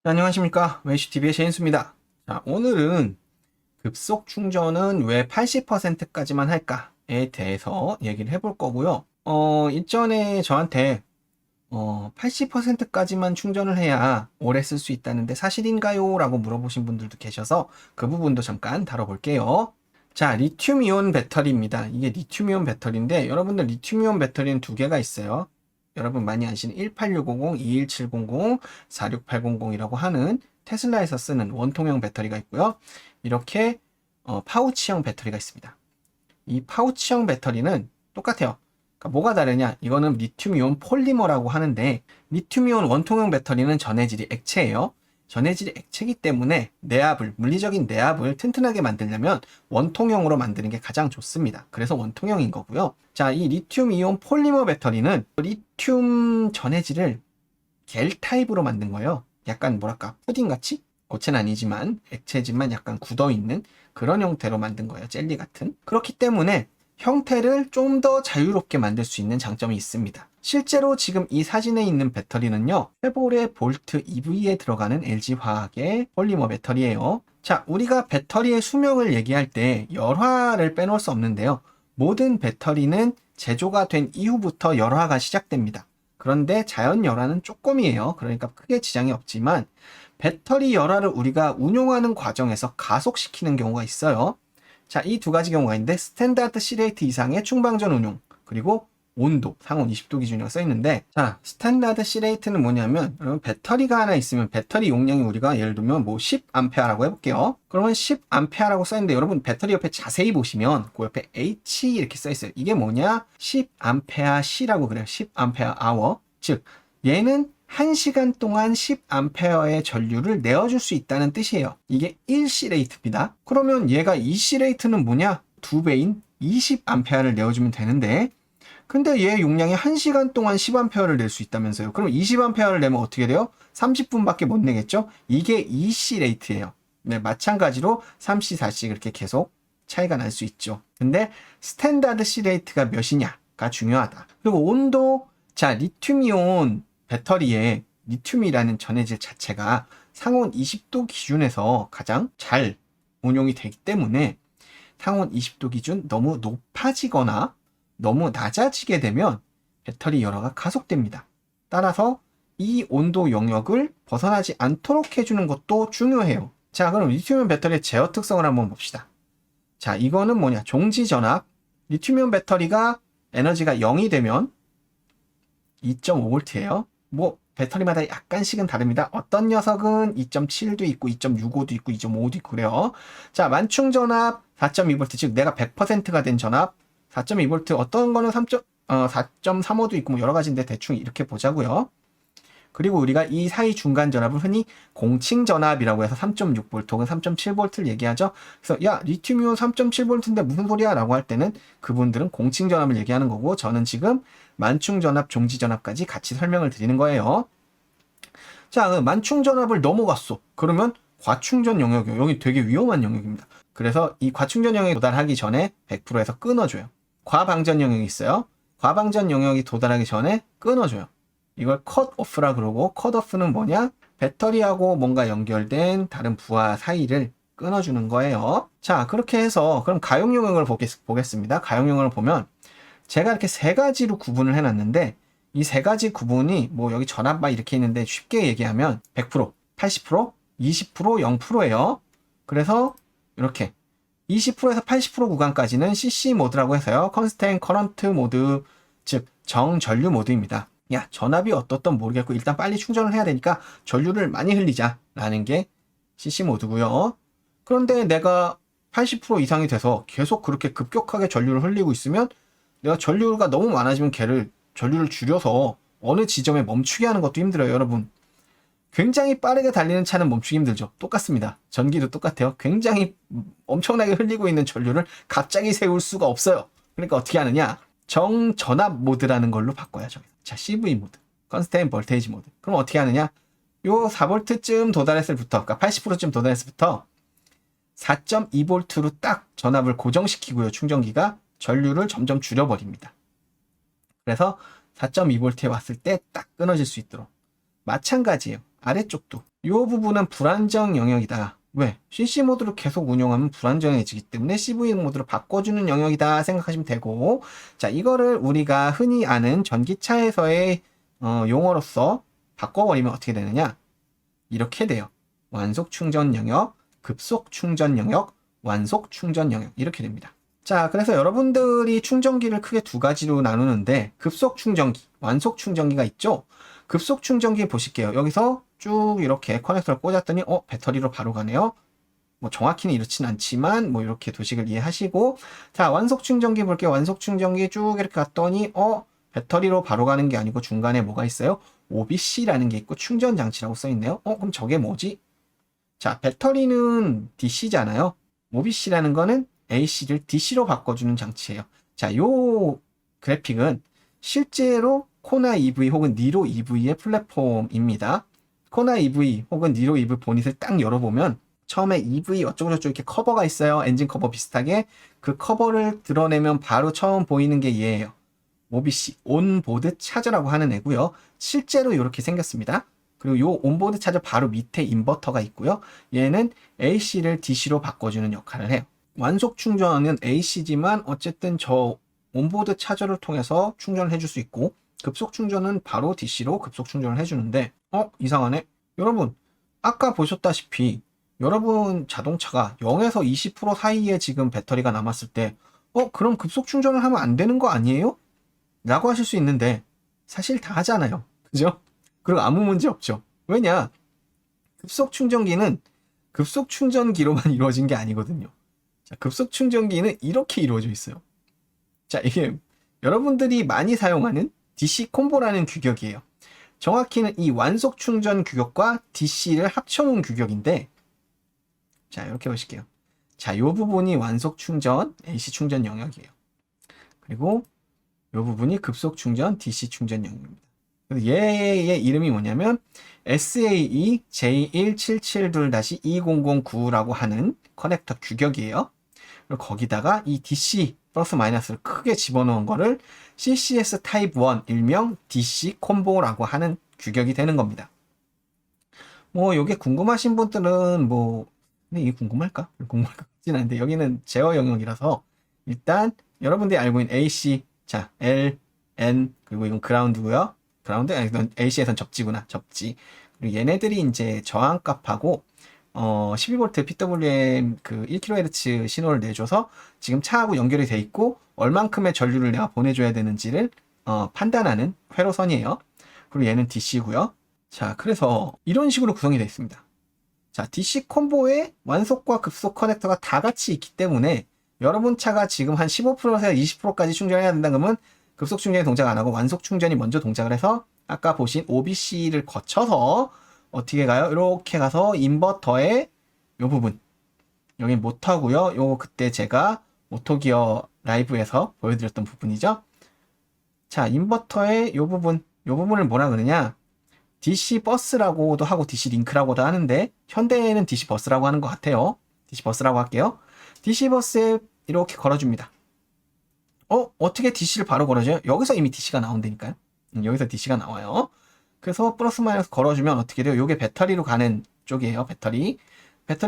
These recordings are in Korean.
안녕하십니까, 웨이시TV의 제인수입니다. 자, 오늘은 급속 충전은 왜 80%까지만 할까에 대해서 얘기를 해볼 거고요. 일전에 저한테 80%까지만 충전을 해야 오래 쓸 수 있다는데 사실인가요? 라고 물어보신 분들도 계셔서 그 부분도 잠깐 다뤄볼게요. 자, 리튬이온 배터리입니다. 이게 리튬이온 배터리인데 여러분들 리튬이온 배터리는 두 개가 있어요. 여러분 많이 아시는 18650, 21700, 46800이라고 하는 테슬라에서 쓰는 원통형 배터리가 있고요. 이렇게 파우치형 배터리가 있습니다. 이 파우치형 배터리는 똑같아요. 그러니까 뭐가 다르냐? 이거는 리튬이온 폴리머라고 하는데 리튬이온 원통형 배터리는 전해질이 액체예요. 전해질이 액체이기 때문에 내압을, 물리적인 내압을 튼튼하게 만들려면 원통형으로 만드는 게 가장 좋습니다. 그래서 원통형인 거고요. 자, 이 리튬이온 폴리머 배터리는 리튬 전해질을 겔 타입으로 만든 거예요. 약간 뭐랄까 푸딩같이? 고체는 아니지만 액체지만 약간 굳어있는 그런 형태로 만든 거예요. 젤리 같은. 그렇기 때문에 형태를 좀 더 자유롭게 만들 수 있는 장점이 있습니다. 실제로 지금 이 사진에 있는 배터리는요, 쉐보레 볼트 EV에 들어가는 LG화학의 폴리머 배터리예요. 자, 우리가 배터리의 수명을 얘기할 때 열화를 빼놓을 수 없는데요. 모든 배터리는 제조가 된 이후부터 열화가 시작됩니다. 그런데 자연 열화는 조금이에요. 그러니까 크게 지장이 없지만 배터리 열화를 우리가 운용하는 과정에서 가속시키는 경우가 있어요. 자, 이 두 가지 경우가 있는데 스탠다드 C레이트 이상의 충방전 운용, 그리고 온도, 상온 20도 기준이라고 써 있는데, 자, 스탠다드 C레이트는 뭐냐면 여러분 배터리가 하나 있으면 배터리 용량이 우리가 예를 들면 뭐 10A라고 해볼게요. 그러면 10A라고 써 있는데 여러분 배터리 옆에 자세히 보시면 그 옆에 H 이렇게 써 있어요. 이게 뭐냐? 10AC라고 그래요. 10Ah. 즉 얘는 1시간 동안 10A의 전류를 내어줄 수 있다는 뜻이에요. 이게 1C레이트입니다. 그러면 얘가 2C레이트는 뭐냐? 2배인 20A를 내어주면 되는데, 근데 얘 용량이 1시간 동안 10A를 낼 수 있다면서요. 그럼 20A를 내면 어떻게 돼요? 30분밖에 못 내겠죠? 이게 2C레이트예요. 네, 마찬가지로 3C, 4C 그렇게 계속 차이가 날 수 있죠. 근데 스탠다드 C레이트가 몇이냐가 중요하다. 그리고 온도, 자, 리튬이온 배터리에 리튬이라는 전해질 자체가 상온 20도 기준에서 가장 잘 운용이 되기 때문에 상온 20도 기준 너무 높아지거나 너무 낮아지게 되면 배터리 열화가 가속됩니다. 따라서 이 온도 영역을 벗어나지 않도록 해주는 것도 중요해요. 자, 그럼 리튬이온 배터리의 제어 특성을 한번 봅시다. 자, 이거는 뭐냐? 종지전압. 리튬이온 배터리가 에너지가 0이 되면 2.5V예요. 뭐 배터리마다 약간씩은 다릅니다. 어떤 녀석은 2.7도 있고 2.65도 있고 2.5도 있고 그래요. 자, 만충 전압 4.2V, 즉 내가 100%가 된 전압 4.2V, 어떤 거는 4.35도 있고 뭐 여러 가지인데 대충 이렇게 보자고요. 그리고 우리가 이 사이 중간 전압을 흔히 공칭 전압이라고 해서 3.6V 혹은 3.7V를 얘기하죠. 그래서 야, 리튬이온 3.7V인데 무슨 소리야? 라고 할 때는 그분들은 공칭 전압을 얘기하는 거고, 저는 지금 만충 전압, 종지 전압까지 같이 설명을 드리는 거예요. 자, 만충 전압을 넘어갔어. 그러면 과충전 영역이요. 여기 되게 위험한 영역입니다. 그래서 이 과충전 영역에 도달하기 전에 100%에서 끊어줘요. 과방전 영역이 있어요. 과방전 영역이 도달하기 전에 끊어줘요. 이걸 컷오프라 그러고, 컷오프는 뭐냐? 배터리하고 뭔가 연결된 다른 부하 사이를 끊어주는 거예요. 자, 그렇게 해서 그럼 가용 영역을 보겠습니다. 가용 영역을 보면 제가 이렇게 세 가지로 구분을 해놨는데, 이 세 가지 구분이 뭐 여기 전압 이렇게 있는데 쉽게 얘기하면 100%, 80%, 20%, 0%예요. 그래서 이렇게 20%에서 80% 구간까지는 CC 모드라고 해서요. 컨스텐트 커런트 모드, 즉 정전류 모드입니다. 야, 전압이 어떻든 모르겠고 일단 빨리 충전을 해야 되니까 전류를 많이 흘리자 라는 게 CC 모드고요. 그런데 내가 80% 이상이 돼서 계속 그렇게 급격하게 전류를 흘리고 있으면 내가 전류가 너무 많아지면 전류를 줄여서 어느 지점에 멈추게 하는 것도 힘들어요. 여러분, 굉장히 빠르게 달리는 차는 멈추기 힘들죠. 똑같습니다. 전기도 똑같아요. 굉장히 엄청나게 흘리고 있는 전류를 갑자기 세울 수가 없어요. 그러니까 어떻게 하느냐? 정전압 모드라는 걸로 바꿔야죠. 자, CV 모드, 컨스텐트 볼테이지 모드. 그럼 어떻게 하느냐? 요 4V쯤 도달했을 부터, 그러니까 80%쯤 도달했을 부터 4.2V로 딱 전압을 고정시키고요. 충전기가 전류를 점점 줄여버립니다. 그래서 4.2V에 왔을 때 딱 끊어질 수 있도록. 마찬가지예요. 아래쪽도 이 부분은 불안정 영역이다. 왜? CC 모드로 계속 운용하면 불안정해지기 때문에 CV 모드로 바꿔주는 영역이다 생각하시면 되고, 자, 이거를 우리가 흔히 아는 전기차에서의 용어로서 바꿔버리면 어떻게 되느냐? 이렇게 돼요. 완속 충전 영역, 급속 충전 영역, 완속 충전 영역 이렇게 됩니다. 자, 그래서 여러분들이 충전기를 크게 두 가지로 나누는데 급속 충전기, 완속 충전기가 있죠. 급속 충전기 보실게요. 여기서 쭉 이렇게 커넥터를 꽂았더니 배터리로 바로 가네요. 뭐 정확히는 이렇진 않지만 뭐 이렇게 도식을 이해하시고, 자, 완속 충전기 볼게요. 완속 충전기 쭉 이렇게 갔더니 배터리로 바로 가는 게 아니고 중간에 뭐가 있어요? OBC라는 게 있고 충전 장치라고 써 있네요. 그럼 저게 뭐지? 자, 배터리는 DC잖아요. OBC라는 거는 AC를 DC로 바꿔주는 장치예요. 자, 요 그래픽은 실제로 코나 EV 혹은 니로 EV의 플랫폼입니다. 코나 EV 혹은 니로 EV 보닛을 딱 열어보면 처음에 EV 어쩌고저쩌고 이렇게 커버가 있어요. 엔진 커버 비슷하게. 그 커버를 드러내면 바로 처음 보이는 게 얘예요. OBC, 온보드 차저라고 하는 애고요. 실제로 이렇게 생겼습니다. 그리고 요 온보드 차저 바로 밑에 인버터가 있고요. 얘는 AC를 DC로 바꿔주는 역할을 해요. 완속 충전은 AC지만 어쨌든 저 온보드 차저를 통해서 충전을 해줄 수 있고, 급속 충전은 바로 DC로 급속 충전을 해주는데 이상하네. 여러분 아까 보셨다시피 여러분 자동차가 0에서 20% 사이에 지금 배터리가 남았을 때 그럼 급속 충전을 하면 안 되는 거 아니에요? 라고 하실 수 있는데 사실 다 하잖아요. 그죠? 그리고 아무 문제 없죠. 왜냐? 급속 충전기는 급속 충전기로만 이루어진 게 아니거든요. 자, 급속 충전기는 이렇게 이루어져 있어요. 자, 이게 여러분들이 많이 사용하는 DC 콤보라는 규격이에요. 정확히는 이 완속 충전 규격과 DC를 합쳐놓은 규격인데, 자, 이렇게 보실게요. 자, 이 부분이 완속 충전, AC 충전 영역이에요. 그리고 이 부분이 급속 충전, DC 충전 영역입니다. 얘의 이름이 뭐냐면 SAE J1772-2009라고 하는 커넥터 규격이에요. 그리고 거기다가 이 DC 플러스 마이너스를 크게 집어넣은 거를 CCS 타입 1 일명 DC 콤보라고 하는 규격이 되는 겁니다. 뭐 요게 궁금하신 분들은 근데 이게 궁금할까? 궁금할 것 같진 않은데 여기는 제어 영역이라서 일단 여러분들이 알고 있는 AC, 자, L, N, 그리고 이건 그라운드고요. 그라운드, 이건 AC에선 접지구나. 접지. 그리고 얘네들이 이제 저항값하고 12V PWM 그 1kHz 신호를 내줘서 지금 차하고 연결이 돼 있고 얼만큼의 전류를 내가 보내줘야 되는지를 판단하는 회로선이에요. 그리고 얘는 DC고요. 자, 그래서 이런 식으로 구성이 되어 있습니다. 자, DC 콤보에 완속과 급속 커넥터가 다 같이 있기 때문에 여러분 차가 지금 한 15%에서 20%까지 충전해야 된다 그러면 급속 충전이 동작 안 하고 완속 충전이 먼저 동작을 해서 아까 보신 OBC를 거쳐서 어떻게 가요? 이렇게 가서 인버터의 요 부분, 여기 모터고요. 요 그때 제가 오토기어 라이브에서 보여드렸던 부분이죠. 자, 인버터의 요 부분을 뭐라 그러냐? DC 버스라고도 하고 DC 링크라고도 하는데 현대에는 DC 버스라고 하는 것 같아요. DC 버스라고 할게요. DC 버스에 이렇게 걸어줍니다. 어떻게 DC를 바로 걸어줘요? 여기서 이미 DC가 나온다니까요. 여기서 DC가 나와요. 그래서 플러스 마이너스 걸어주면 어떻게 돼요? 이게 배터리로 가는 쪽이에요. 배터리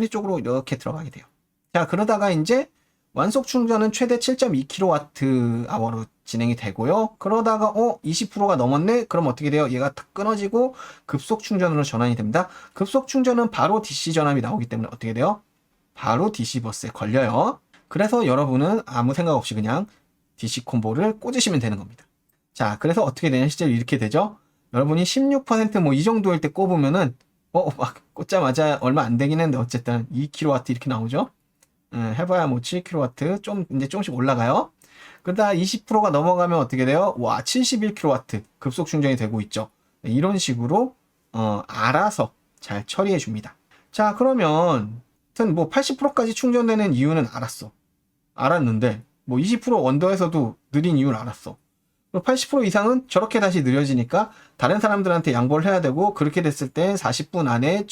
쪽으로 이렇게 들어가게 돼요. 자, 그러다가 이제 완속 충전은 최대 7.2kWh로 진행이 되고요. 그러다가 20%가 넘었네? 그럼 어떻게 돼요? 얘가 탁 끊어지고 급속 충전으로 전환이 됩니다. 급속 충전은 바로 DC 전압이 나오기 때문에 어떻게 돼요? 바로 DC 버스에 걸려요. 그래서 여러분은 아무 생각 없이 그냥 DC 콤보를 꽂으시면 되는 겁니다. 자, 그래서 어떻게 되냐? 실제로 이렇게 되죠. 여러분이 16% 이 정도일 때 꼽으면은 막 꽂자마자 얼마 안 되긴 했는데 어쨌든 2kW 이렇게 나오죠. 해봐야 7kW 좀 이제 조금씩 올라가요. 그러다 20%가 넘어가면 어떻게 돼요? 와, 71kW 급속 충전이 되고 있죠. 이런 식으로 알아서 잘 처리해 줍니다. 자, 그러면 하여튼 80%까지 충전되는 이유는 알았는데 20% 언더에서도 느린 이유를 알았어. 80% 이상은 저렇게 다시 느려지니까 다른 사람들한테 양보를 해야 되고 그렇게 됐을 때 40분 안에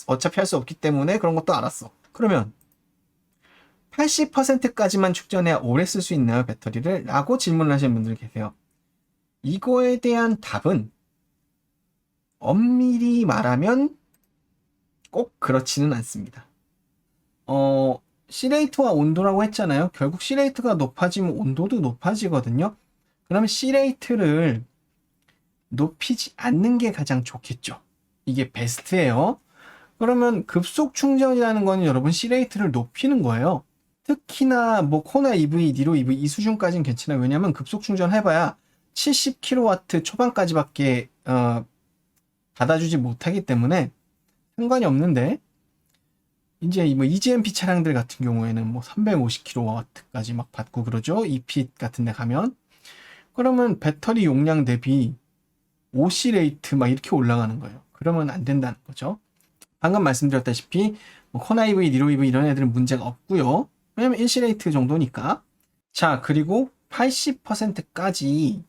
어차피 할 수 없기 때문에 그런 것도 알았어. 그러면 80%까지만 충전해야 오래 쓸 수 있나요, 배터리를? 라고 질문을 하시는 분들이 계세요. 이거에 대한 답은 엄밀히 말하면 꼭 그렇지는 않습니다. C레이트와 온도라고 했잖아요. 결국 C레이트가 높아지면 온도도 높아지거든요. 그러면 C레이트를 높이지 않는 게 가장 좋겠죠. 이게 베스트예요. 그러면 급속 충전이라는 건 여러분 C레이트를 높이는 거예요. 특히나 뭐 코나 EV, 니로 EV 이 수준까지는 괜찮아요. 왜냐면 급속 충전해봐야 70kW 초반까지밖에 받아주지 못하기 때문에 상관이 없는데, 이제 뭐 EGMP 차량들 같은 경우에는 뭐 350kW까지 막 받고 그러죠. 이핏 같은 데 가면. 그러면 배터리 용량 대비 OC 레이트 막 이렇게 올라가는 거예요. 그러면 안 된다는 거죠. 방금 말씀드렸다시피 뭐 코나 EV, 니로 EV 이런 애들은 문제가 없고요. 왜냐면 1C 레이트 정도니까. 자, 그리고 80%까지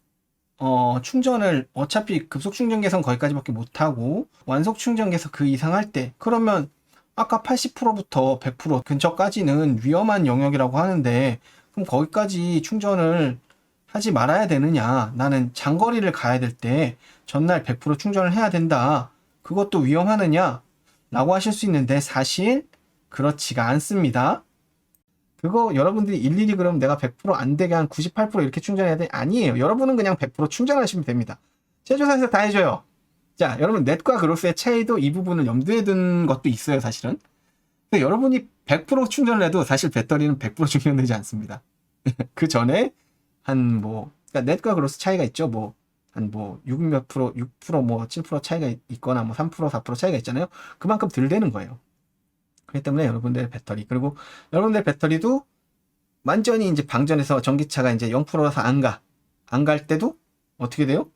충전을 어차피 급속 충전기에선 거기까지밖에 못하고 완속 충전기에서 그 이상 할 때, 그러면 아까 80%부터 100% 근처까지는 위험한 영역이라고 하는데, 그럼 거기까지 충전을 하지 말아야 되느냐, 나는 장거리를 가야 될 때 전날 100% 충전을 해야 된다, 그것도 위험하느냐 라고 하실 수 있는데, 사실 그렇지가 않습니다. 그거 여러분들이 일일이 그럼 내가 100% 안 되게 한 98% 이렇게 충전해야 돼? 아니에요. 여러분은 그냥 100% 충전하시면 됩니다. 제조사에서 다 해줘요. 자, 여러분 넷과 그로스의 차이도 이 부분을 염두에 둔 것도 있어요, 사실은. 근데 여러분이 100% 충전을 해도 사실 배터리는 100% 충전되지 않습니다. 그 전에 그러니까 넷과 그로스 차이가 있죠. 한 6 몇 프로, 6% 뭐 7% 차이가 있거나 뭐 3%, 4% 차이가 있잖아요. 그만큼 덜 되는 거예요. 그렇기 때문에 여러분들 배터리, 그리고 여러분들 배터리도 완전히 이제 방전해서 전기차가 이제 0%라서 안 갈 때도 어떻게 돼요?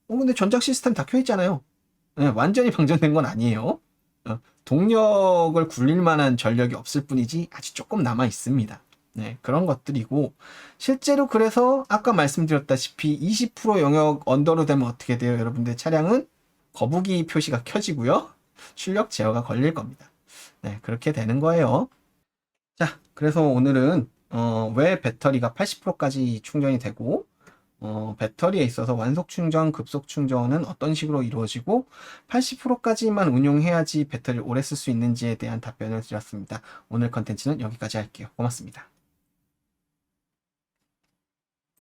근데 전장 시스템 다 켜 있잖아요. 네, 완전히 방전된 건 아니에요. 동력을 굴릴 만한 전력이 없을 뿐이지 아직 조금 남아 있습니다. 네, 그런 것들이고, 실제로 그래서 아까 말씀드렸다시피 20% 영역 언더로 되면 어떻게 돼요? 여러분들 차량은 거북이 표시가 켜지고요. 출력 제어가 걸릴 겁니다. 네, 그렇게 되는 거예요. 자, 그래서 오늘은 왜 배터리가 80%까지 충전이 되고, 배터리에 있어서 완속 충전, 급속 충전은 어떤 식으로 이루어지고 80%까지만 운용해야지 배터리를 오래 쓸 수 있는지에 대한 답변을 드렸습니다. 오늘 컨텐츠는 여기까지 할게요. 고맙습니다.